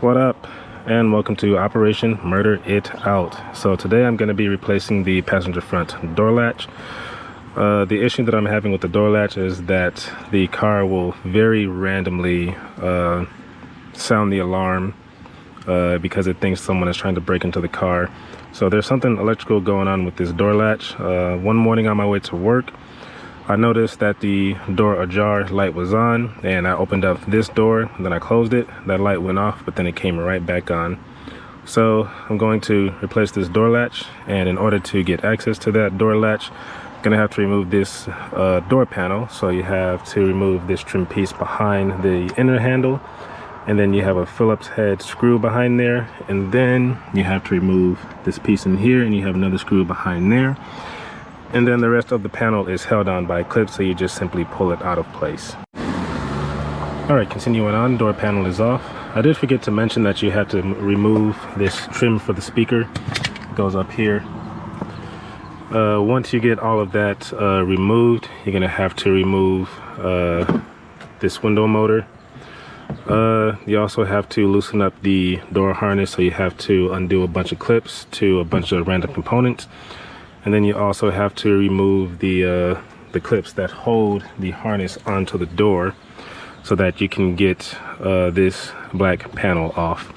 What up, and welcome to Operation Murder It Out. So today I'm going to be replacing the passenger front door latch. The issue that I'm having with the door latch is that the car will very randomly sound the alarm because it thinks someone is trying to break into the car. So there's something electrical going on with this door latch. One morning on my way to work, I noticed that the door ajar light was on, and I opened up this door, and then I closed it. That light went off, but then it came right back on. So I'm going to replace this door latch, and in order to get access to that door latch, I'm gonna have to remove this door panel. So you have to remove this trim piece behind the inner handle, and then you have a Phillips head screw behind there, and then you have to remove this piece in here, and you have another screw behind there. And then the rest of the panel is held on by clips, so you just simply pull it out of place. Alright, continuing on, door panel is off. I did forget to mention that you have to remove this trim for the speaker. It goes up here. Once you get all of that removed, you're going to have to remove this window motor. You also have to loosen up the door harness, so you have to undo a bunch of clips to a bunch of random components. And then you also have to remove the clips that hold the harness onto the door so that you can get this black panel off.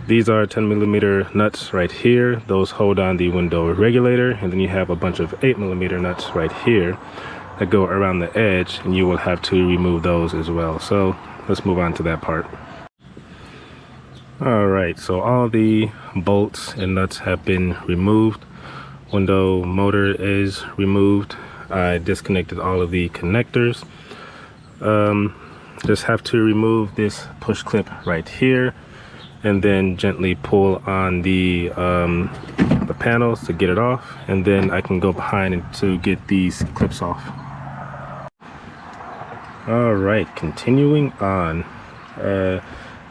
These are 10mm nuts right here. Those hold on the window regulator. And then you have a bunch of 8mm nuts right here that go around the edge, and you will have to remove those as well. So let's move on to that part. Alright, so all the bolts and nuts have been removed. Window motor is removed. I disconnected all of the connectors. Just have to remove this push clip right here, and then gently pull on the panels to get it off, and then I can go behind to get these clips off. Alright, continuing on.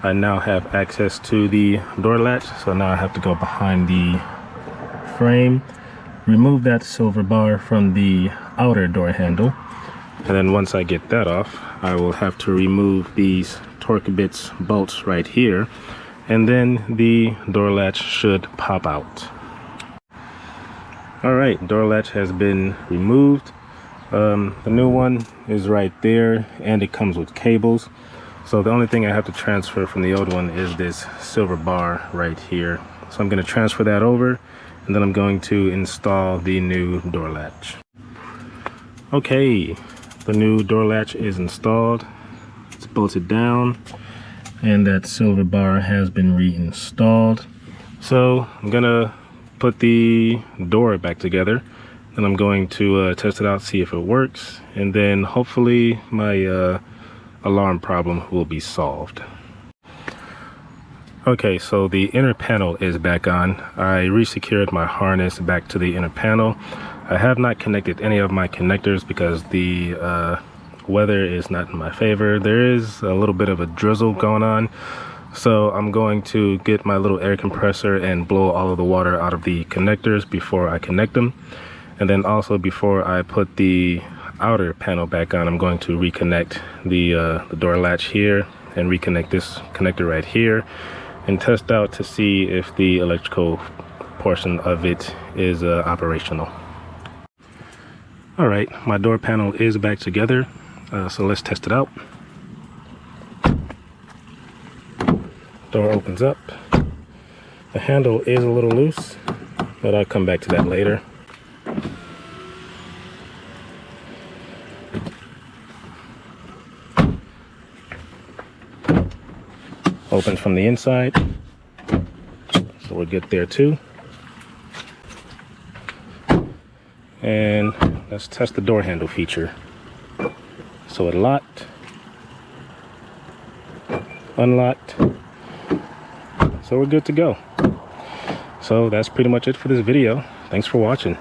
I now have access to the door latch, so now I have to go behind the frame, remove that silver bar from the outer door handle, and then once I get that off, I will have to remove these torque bits bolts right here, and then the door latch should pop out. Alright, door latch has been removed. The new one is right there, and it comes with cables. So the only thing I have to transfer from the old one is this silver bar right here. So I'm going to transfer that over, and then I'm going to install the new door latch. Okay, the new door latch is installed. It's bolted down, and that silver bar has been reinstalled. So I'm going to put the door back together, and I'm going to test it out, see if it works, and then hopefully my alarm problem will be solved. Okay, so the inner panel is back on. I resecured my harness back to the inner panel. I have not connected any of my connectors because the weather is not in my favor. There is a little bit of a drizzle going on, so I'm going to get my little air compressor and blow all of the water out of the connectors before I connect them. And then also, before I put the outer panel back on, I'm going to reconnect the door latch here and reconnect this connector right here and test out to see if the electrical portion of it is operational. All right, my door panel is back together, so let's test it out. Door opens up. The handle is a little loose, but I'll come back to that later. Opens from the inside, so we're good there too. And let's test the door handle feature. So it locked, unlocked, so we're good to go. So that's pretty much it for this video. Thanks for watching.